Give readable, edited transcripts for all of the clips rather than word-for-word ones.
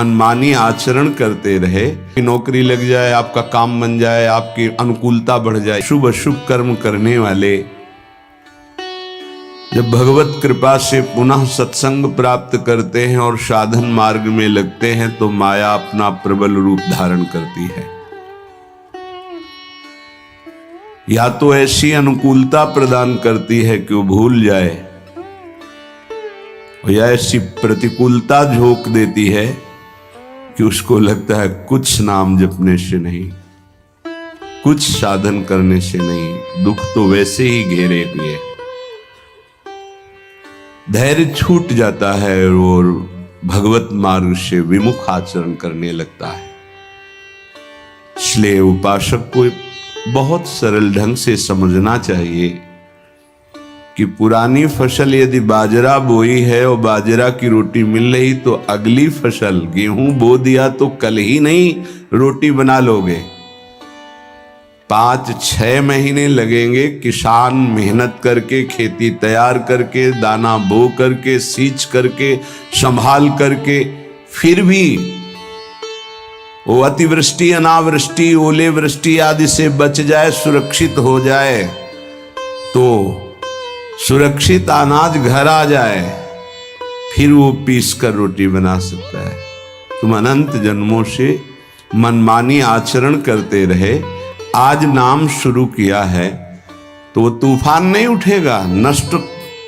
मनमानी आचरण करते रहे, नौकरी लग जाए, आपका काम बन जाए, आपकी अनुकूलता बढ़ जाए, शुभ अशुभ कर्म करने वाले जब भगवत कृपा से पुनः सत्संग प्राप्त करते हैं और साधन मार्ग में लगते हैं तो माया अपना प्रबल रूप धारण करती है। या तो ऐसी अनुकूलता प्रदान करती है कि वो भूल जाए, या ऐसी प्रतिकूलता झोंक देती है कि उसको लगता है कुछ नाम जपने से नहीं, कुछ साधन करने से नहीं, दुख तो वैसे ही घेरे हुए। धैर्य छूट जाता है और भगवत मार्ग से विमुख आचरण करने लगता है। इसलिए उपासक को बहुत सरल ढंग से समझना चाहिए कि पुरानी फसल यदि बाजरा बोई है और बाजरा की रोटी मिल रही तो अगली फसल गेहूं बो दिया तो कल ही नहीं रोटी बना लोगे। 5-6 महीने लगेंगे किसान मेहनत करके, खेती तैयार करके, दाना बो करके, सींच करके, संभाल करके, फिर भी वो अतिवृष्टि, अनावृष्टि, ओले वृष्टि आदि से बच जाए, सुरक्षित हो जाए, तो सुरक्षित अनाज घर आ जाए, फिर वो पीस कर रोटी बना सकता है। तुम अनंत जन्मों से मनमानी आचरण करते रहे, आज नाम शुरू किया है तो वो तूफान नहीं उठेगा, नष्ट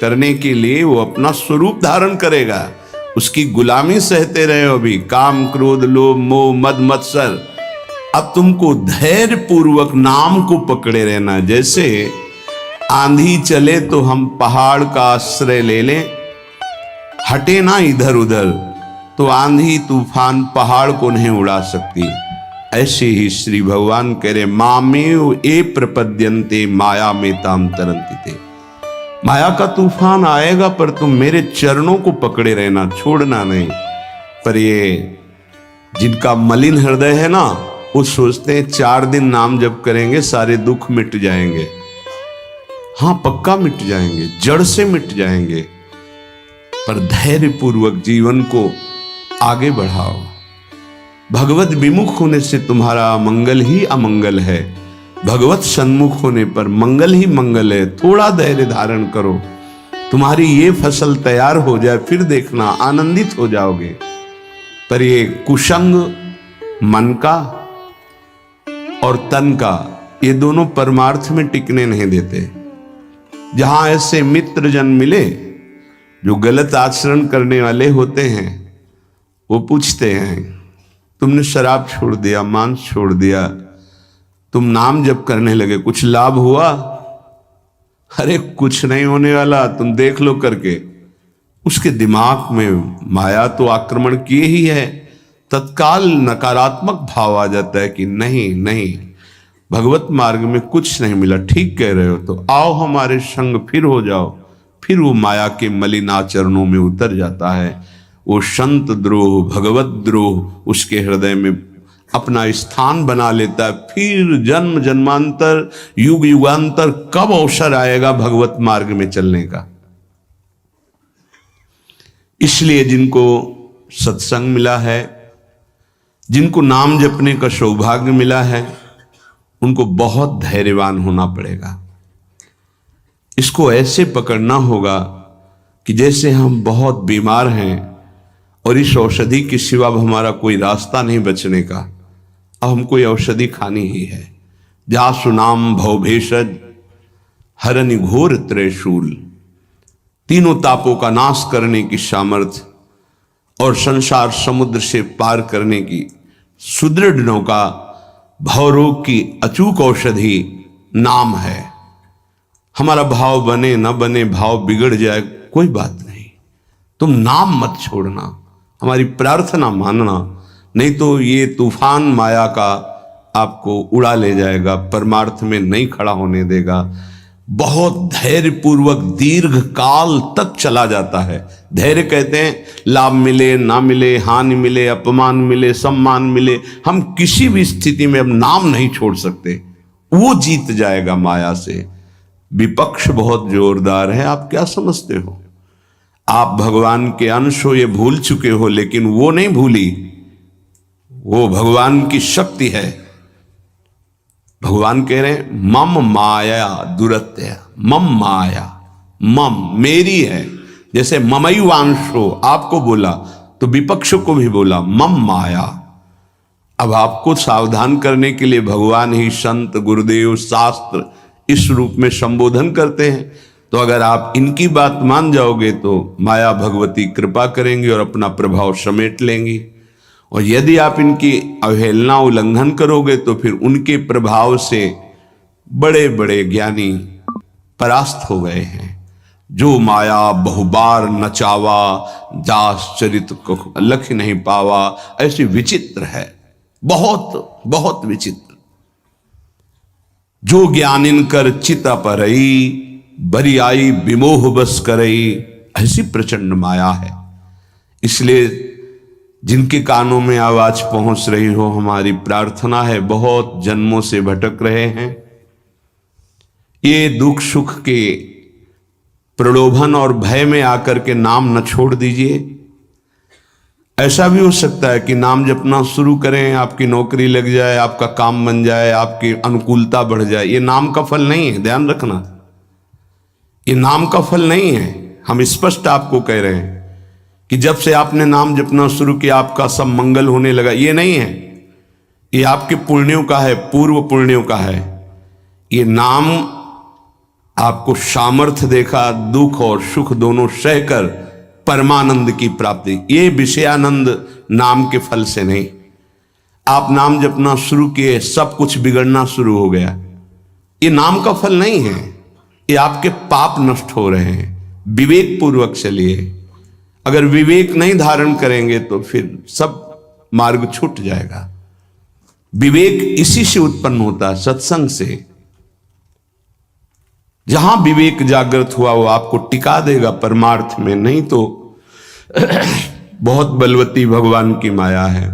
करने के लिए वो अपना स्वरूप धारण करेगा। उसकी गुलामी सहते रहे हो भी, काम क्रोध लोभ मोह मद मत्सर। अब तुमको धैर्य पूर्वक नाम को पकड़े रहना। जैसे आंधी चले तो हम पहाड़ का आश्रय ले लें, हटे ना इधर उधर, तो आंधी तूफान पहाड़ को नहीं उड़ा सकती। ऐसे ही श्री भगवान कह रहे मामेव ए प्रपद्यन्ते माया में ताम तरंति ते। माया का तूफान आएगा पर तुम मेरे चरणों को पकड़े रहना, छोड़ना नहीं। पर ये जिनका मलिन हृदय है ना, वो सोचते हैं 4 दिन नाम जप करेंगे सारे दुख मिट जाएंगे। हाँ, पक्का मिट जाएंगे, जड़ से मिट जाएंगे, पर धैर्य पूर्वक जीवन को आगे बढ़ाओ। भगवत विमुख होने से तुम्हारा मंगल ही अमंगल है, भगवत सन्मुख होने पर मंगल ही मंगल है। थोड़ा धैर्य धारण करो, तुम्हारी ये फसल तैयार हो जाए, फिर देखना आनंदित हो जाओगे। पर ये कुसंग मन का और तन का, ये दोनों परमार्थ में टिकने नहीं देते। जहां ऐसे मित्र जन मिले जो गलत आचरण करने वाले होते हैं, वो पूछते हैं तुमने शराब छोड़ दिया, मांस छोड़ दिया, तुम नाम जप करने लगे, कुछ लाभ हुआ? अरे कुछ नहीं होने वाला, तुम देख लो करके। उसके दिमाग में माया तो आक्रमण किए ही है। तत्काल नकारात्मक भाव आ जाता है कि नहीं नहीं, भगवत मार्ग में कुछ नहीं मिला, ठीक कह रहे हो, तो आओ हमारे संग फिर हो जाओ। फिर वो माया के मलिन आचरणों में उतर जाता है। वो संत द्रोह, भगवत द्रोह उसके हृदय में अपना स्थान बना लेता है। फिर जन्म जन्मांतर, युग युगांतर कब अवसर आएगा भगवत मार्ग में चलने का। इसलिए जिनको सत्संग मिला है, जिनको नाम जपने का सौभाग्य मिला है, उनको बहुत धैर्यवान होना पड़ेगा। इसको ऐसे पकड़ना होगा कि जैसे हम बहुत बीमार हैं और इस औषधि के सिवा हमारा कोई रास्ता नहीं बचने का, अब हमको ये औषधि खानी ही है। जासु नाम भव भेषज हरनि घोर त्रयशूल। तीनों तापों का नाश करने की सामर्थ्य और संसार समुद्र से पार करने की सुदृढ़ नौका, भवरोग की अचूक औषधि नाम है। हमारा भाव बने न बने, भाव बिगड़ जाए, कोई बात नहीं, तुम नाम मत छोड़ना, हमारी प्रार्थना मानना, नहीं तो ये तूफान माया का आपको उड़ा ले जाएगा, परमार्थ में नहीं खड़ा होने देगा। बहुत धैर्य पूर्वक दीर्घ काल तक चला जाता है। धैर्य कहते हैं लाभ मिले ना मिले, हानि मिले, अपमान मिले, सम्मान मिले, हम किसी भी स्थिति में अब नाम नहीं छोड़ सकते। वो जीत जाएगा माया से। विपक्ष बहुत जोरदार है, आप क्या समझते हो? आप भगवान के अंश हो, ये भूल चुके हो, लेकिन वो नहीं भूली। वो भगवान की शक्ति है। भगवान कह रहे हैं मम माया दुरत्य, मम माया, मम मेरी है। जैसे ममैवांशो आपको बोला तो विपक्ष को भी बोला मम माया। अब आपको सावधान करने के लिए भगवान ही संत गुरुदेव शास्त्र इस रूप में संबोधन करते हैं। तो अगर आप इनकी बात मान जाओगे तो माया भगवती कृपा करेंगी और अपना प्रभाव समेट लेंगी, और यदि आप इनकी अवहेलना उल्लंघन करोगे तो फिर उनके प्रभाव से बड़े बड़े ज्ञानी परास्त हो गए हैं। जो माया बहुबार नचावा, दास चरित को लख नहीं पावा, ऐसी विचित्र है, बहुत बहुत विचित्र। जो ज्ञान इनकर चिता परई, बरियाई विमोह बस करई, ऐसी प्रचंड माया है। इसलिए जिनके कानों में आवाज पहुंच रही हो, हमारी प्रार्थना है, बहुत जन्मों से भटक रहे हैं, ये दुख सुख के प्रलोभन और भय में आकर के नाम न छोड़ दीजिए। ऐसा भी हो सकता है कि नाम जपना शुरू करें, आपकी नौकरी लग जाए, आपका काम बन जाए, आपकी अनुकूलता बढ़ जाए। ये नाम का फल नहीं है, ध्यान रखना, ये नाम का फल नहीं है। हम स्पष्ट आपको कह रहे हैं कि जब से आपने नाम जपना शुरू किया आपका सब मंगल होने लगा, ये नहीं है। ये आपके पुण्यों का है, पूर्व पुण्यों का है। ये नाम आपको सामर्थ्य देखा, दुख और सुख दोनों सहकर परमानंद की प्राप्ति। ये विषयानंद नाम के फल से नहीं। आप नाम जपना शुरू किए, सब कुछ बिगड़ना शुरू हो गया, ये नाम का फल नहीं है। ये आपके पाप नष्ट हो रहे हैं। विवेक पूर्वक चलिए। अगर विवेक नहीं धारण करेंगे तो फिर सब मार्ग छूट जाएगा। विवेक इसी से उत्पन्न होता है, सत्संग से। जहां विवेक जागृत हुआ वो आपको टिका देगा परमार्थ में, नहीं तो बहुत बलवती भगवान की माया है।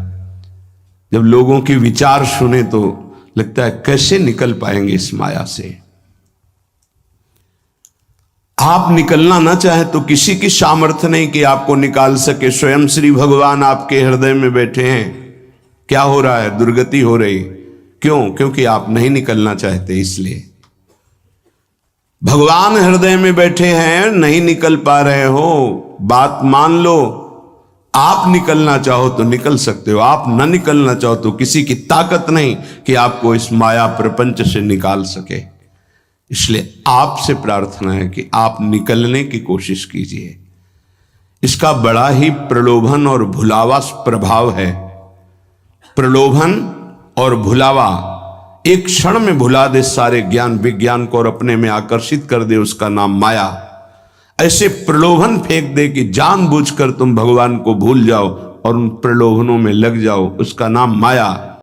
जब लोगों के विचार सुने तो लगता है कैसे निकल पाएंगे इस माया से। आप निकलना ना चाहे तो किसी की सामर्थ्य नहीं कि आपको निकाल सके। स्वयं श्री भगवान आपके हृदय में बैठे हैं। क्या हो रहा है? दुर्गति हो रही। क्यों? क्योंकि आप नहीं निकलना चाहते, इसलिए। भगवान हृदय में बैठे हैं, नहीं निकल पा रहे हो, बात मान लो। आप निकलना चाहो तो निकल सकते हो, आप न निकलना चाहो तो किसी की ताकत नहीं कि आपको इस माया प्रपंच से निकाल सके। इसलिए आपसे प्रार्थना है कि आप निकलने की कोशिश कीजिए। इसका बड़ा ही प्रलोभन और भुलावा प्रभाव है। प्रलोभन और भुलावा एक क्षण में भुला दे सारे ज्ञान विज्ञान को और अपने में आकर्षित कर दे, उसका नाम माया। ऐसे प्रलोभन फेंक दे कि जानबूझकर तुम भगवान को भूल जाओ और उन प्रलोभनों में लग जाओ, उसका नाम माया।